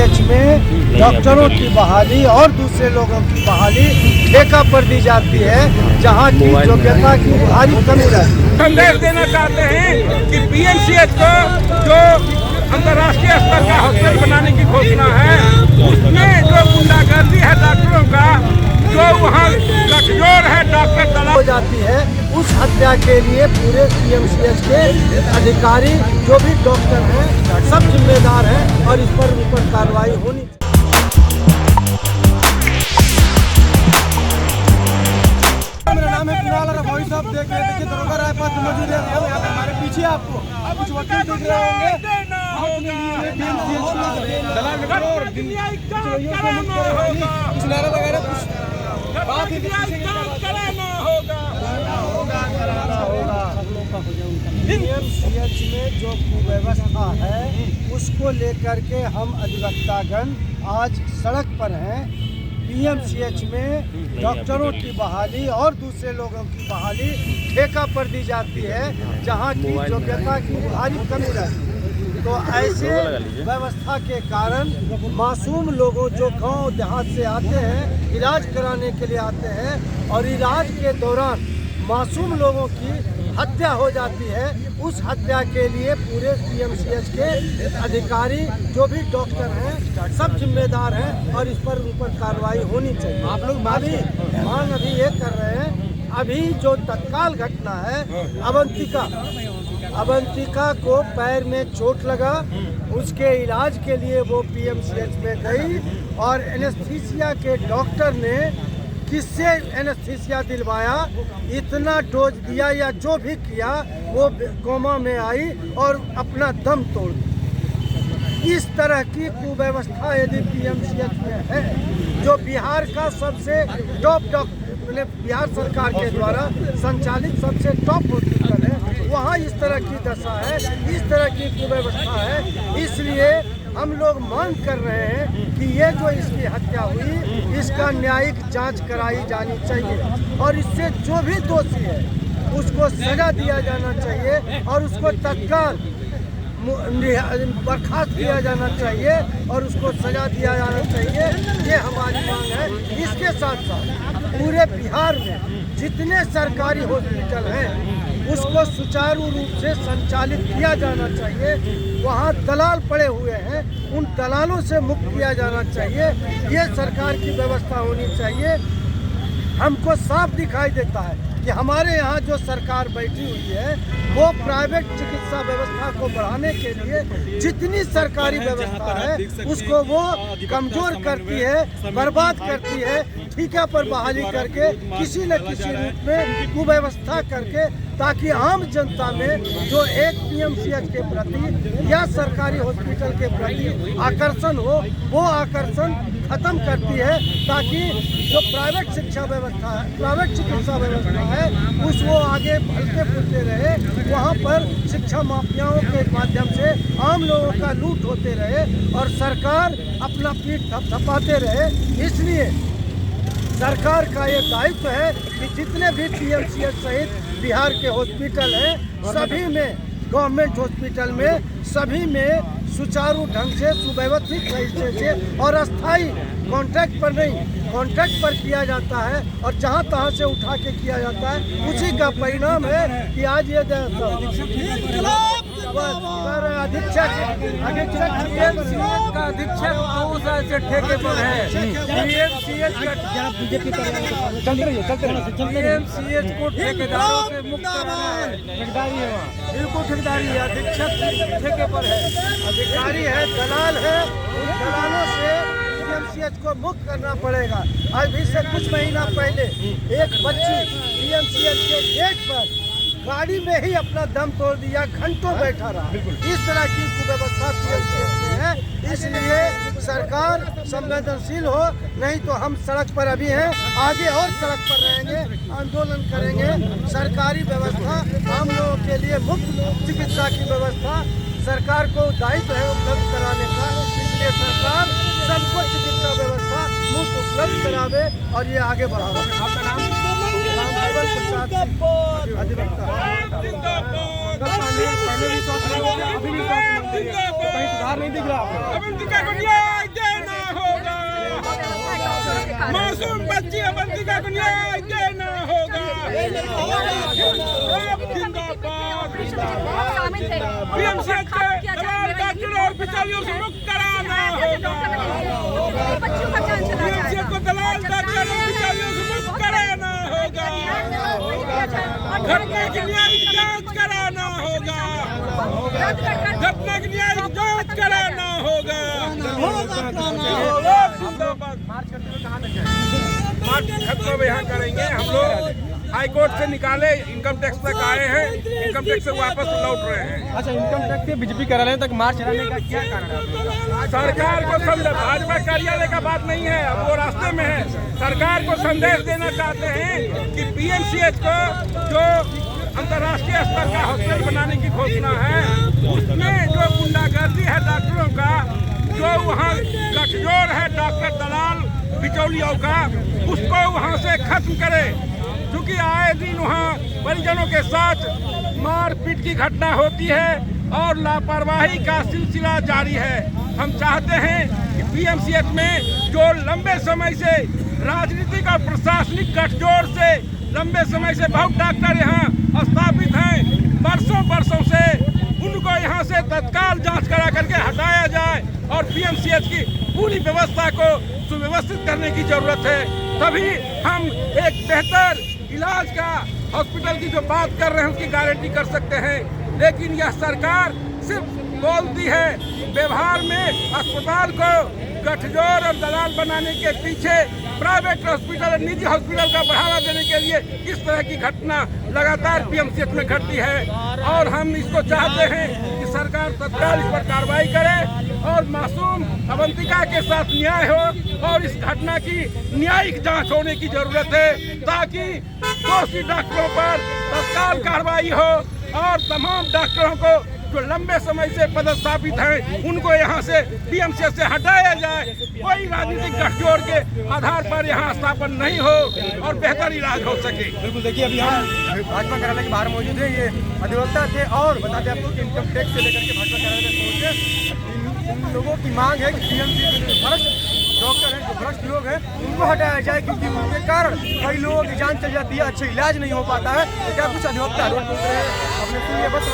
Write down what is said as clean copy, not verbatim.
PMCH में डॉक्टरों की बहाली और दूसरे लोगों की बहाली ठेका पर दी जाती है, जहां की योग्यता की भारी कमी रहती है। संदेश देना चाहते हैं कि पीएमसीएच को जो अंतर्राष्ट्रीय स्तर का हॉस्पिटल बनाने की घोषणा है, उसमें जो गुंडागर्दी है डॉक्टरों का, जो वहाँ गठजोड़ है डॉक्टर हो जाती है, उस हत्या के लिए पूरे पीएमसीएच के अधिकारी जो भी डॉक्टर हैं सब जिम्मेदार हैं और इस पर कार्रवाई होनी चाहिए। मेरा नाम है कुणाल और भाई साहब देख रहे थे कि दरोगा राय पास मौजूद है यहाँ पे हमारे पीछे आपको कुछ वकील दिख रहे होंगे, कुछ नारा वगैरह कुछ बात पीएमसीएच में जो कुव्यवस्था है उसको लेकर के हम अधिवक्तागण आज सड़क पर हैं। पीएमसीएच में डॉक्टरों की बहाली और दूसरे लोगों की बहाली ठेका पर दी जाती है, जहां की योग्यता की भारी कमी रहती है। तो ऐसे व्यवस्था के कारण मासूम लोगों जो गांव देहात से आते हैं, इलाज कराने के लिए आते हैं और इलाज के दौरान मासूम लोगों की हत्या हो जाती है। उस हत्या के लिए पूरे पीएमसीएच के अधिकारी जो भी डॉक्टर हैं सब जिम्मेदार हैं और इस पर कार्रवाई होनी चाहिए। आप लोग मांग अभी ये कर रहे हैं, अभी जो तत्काल घटना है अवंतिका को पैर में चोट लगा, उसके इलाज के लिए वो पीएमसीएच में गई और एनेस्थीसिया के डॉक्टर ने किससे एनेस्थीसिया दिलवाया, इतना डोज दिया या जो भी किया, वो कोमा में आई और अपना दम तोड़ दी। इस तरह की कुव्यवस्था यदि पीएमसीएच में है, जो बिहार का सबसे टॉप डॉक्टर बिहार सरकार के द्वारा संचालित सबसे टॉप हॉस्पिटल है, वहाँ इस तरह की दशा है, इस तरह की कुव्यवस्था है। इसलिए हम लोग मांग कर रहे हैं कि ये जो इसकी हत्या हुई, इसका न्यायिक जांच कराई जानी चाहिए और इससे जो भी दोषी है उसको सजा दिया जाना चाहिए और उसको तत्काल बर्खास्त किया जाना चाहिए और उसको सजा दिया जाना चाहिए। ये हमारी मांग है। इसके साथ साथ पूरे बिहार में जितने सरकारी हॉस्पिटल हैं उसको सुचारू रूप से संचालित किया जाना चाहिए। वहाँ दलाल पड़े हुए हैं, उन दलालों से मुक्त किया जाना चाहिए। ये सरकार की व्यवस्था होनी चाहिए। हमको साफ दिखाई देता है कि हमारे यहाँ जो सरकार बैठी हुई है वो प्राइवेट चिकित्सा व्यवस्था को बढ़ाने के लिए जितनी सरकारी व्यवस्था है उसको वो कमजोर करती है, बर्बाद करती है, ठेका पर बहाली करके किसी न किसी रूप में कुव्यवस्था करके, ताकि आम जनता में जो एक पीएमसीएच के प्रति या सरकारी हॉस्पिटल के प्रति आकर्षण हो, वो आकर्षण खत्म करती है, ताकि जो प्राइवेट शिक्षा व्यवस्था है, प्राइवेट चिकित्सा व्यवस्था है, वो आगे फलते फूलते रहे, वहाँ पर शिक्षा माफियाओं के माध्यम से आम लोगों का लूट होते रहे और सरकार अपना पीठ थपथपाते रहे। इसलिए सरकार का ये दायित्व है कि जितने भी पीएमसीएच सहित बिहार के हॉस्पिटल हैं, सभी में, गवर्नमेंट हॉस्पिटल में सभी में सुचारू ढंग से, सुव्यवस्थित तरीके से और अस्थायी कॉन्ट्रैक्ट पर नहीं, कॉन्ट्रैक्ट पर किया जाता है और जहां तहां से उठा के किया जाता है। उसी का परिणाम है कि आज ये अधीक्षक का अधीक्षक 2 साल से ठेके पर है। पीएमसीएच को ठेकेदारों से मुक्त कराना है, बिल्कुल ठेकेदारी है, अधीक्षक ठेके पर है, अधिकारी है, दलाल है, उन दलालों से पीएमसीएच को मुक्त करना पड़ेगा। अभी से कुछ महीना पहले एक बच्ची पीएमसीएच के गेट पर गाड़ी में ही अपना दम तोड़ दिया, घंटों बैठा रहा। इस तरह की कुव्यवस्था पीएमसीएच में है। इसलिए सरकार संवेदनशील हो, नहीं तो हम सड़क पर अभी हैं, आगे और सड़क पर रहेंगे, आंदोलन करेंगे। सरकारी व्यवस्था आम लोगों के लिए मुफ्त चिकित्सा की व्यवस्था सरकार को दायित्व है उपलब्ध कराने का। इसलिए सरकार सबको चिकित्सा व्यवस्था मुफ्त उपलब्ध करावे और ये आगे बढ़ावे। आपका नाम? केवल प्रसाद अधिवक्ता। पहले भी अभी भी कहीं सुधार नहीं दिख रहा। जनता को न्याय देना होगा। जिंदाबाद। पीएमसीएच के दलाल डॉक्टरों और बिचौलियों से मुक्त कराना होगा। पीएमसीएच को दलाल डॉक्टरों और बिचौलियों से मुक्त कराना होगा। घटना की न्यायिक जांच कराना होगा। घटना की न्यायिक जांच कराना होगा। मार्च खत्म यहाँ करेंगे हम लोग। हाई कोर्ट से निकाले, इनकम टैक्स तक आए हैं, इनकम टैक्स से वापस लौट रहे हैं। अच्छा, इनकम टैक्स से बीजेपी कार्यालय तक मार्च चलाने का क्या कारण है? सरकार को समझ, भाजपा कार्यालय का बात नहीं है, अब वो रास्ते में है। सरकार को संदेश देना चाहते हैं कि पीएमसीएच को जो अंतर्राष्ट्रीय स्तर का हॉस्पिटल बनाने की घोषणा है, उसमें जो गुंडागर्दी है डॉक्टरों का, जो वहाँ गठजोड़ है डॉक्टर दलाल बिचौलियों का, उसको वहाँ से खत्म करे। क्योंकि आए दिन वहाँ परिजनों के साथ मारपीट की घटना होती है और लापरवाही का सिलसिला जारी है। हम चाहते हैं कि पीएमसीएच में जो लंबे समय से राजनीतिक और प्रशासनिक गठजोड़ से लंबे समय से बहुत डॉक्टर यहाँ स्थापित हैं, वर्षों से उनको यहाँ से तत्काल जांच करा करके हटाया जाए और पीएमसीएच की पूरी व्यवस्था को सुव्यवस्थित करने की जरूरत है। तभी हम एक बेहतर इलाज का हॉस्पिटल की जो बात कर रहे हैं उसकी गारंटी कर सकते हैं। लेकिन यह सरकार सिर्फ बोलती है, व्यवहार में अस्पताल को गठजोड़ और दलाल बनाने के पीछे प्राइवेट हॉस्पिटल, निजी हॉस्पिटल का बढ़ावा देने के लिए इस तरह की घटना लगातार पीएमसीएच में घटती है। और हम इसको चाहते हैं कि सरकार तत्काल इस पर कार्रवाई करे और मासूम अवंतिका के साथ न्याय हो और इस घटना की न्यायिक जांच होने की जरूरत है, ताकि दोषी डॉक्टरों पर तत्काल कार्रवाई हो और तमाम डॉक्टरों को जो लंबे समय से पदस्थापित हैं उनको यहाँ से पीएमसीएच से हटाया जाए। कोई राजनीतिक गठजोड़ के आधार पर यहाँ स्थापन नहीं हो और बेहतर इलाज हो सके। बिल्कुल, देखिए अभी हम भाजपा कार्यालय के बाहर मौजूद है, ये अधिवक्ता थे और बता दें आपको कि इनकम टैक्स से लेकर के भाजपा कार्यालय में पहुंचे। इन लोगों की मांग है कि पीएमसीएच में भ्रष्ट डॉक्टर हैं, जो भ्रष्ट लोग हैं, उनको हटाया जाए, क्योंकि उनके कारण कई लोगों की जान चल जाती है, अच्छा इलाज नहीं हो पाता है। क्या कुछ अधिवक्ता रोड पहुंच रहे हैं अपने सुनिए बस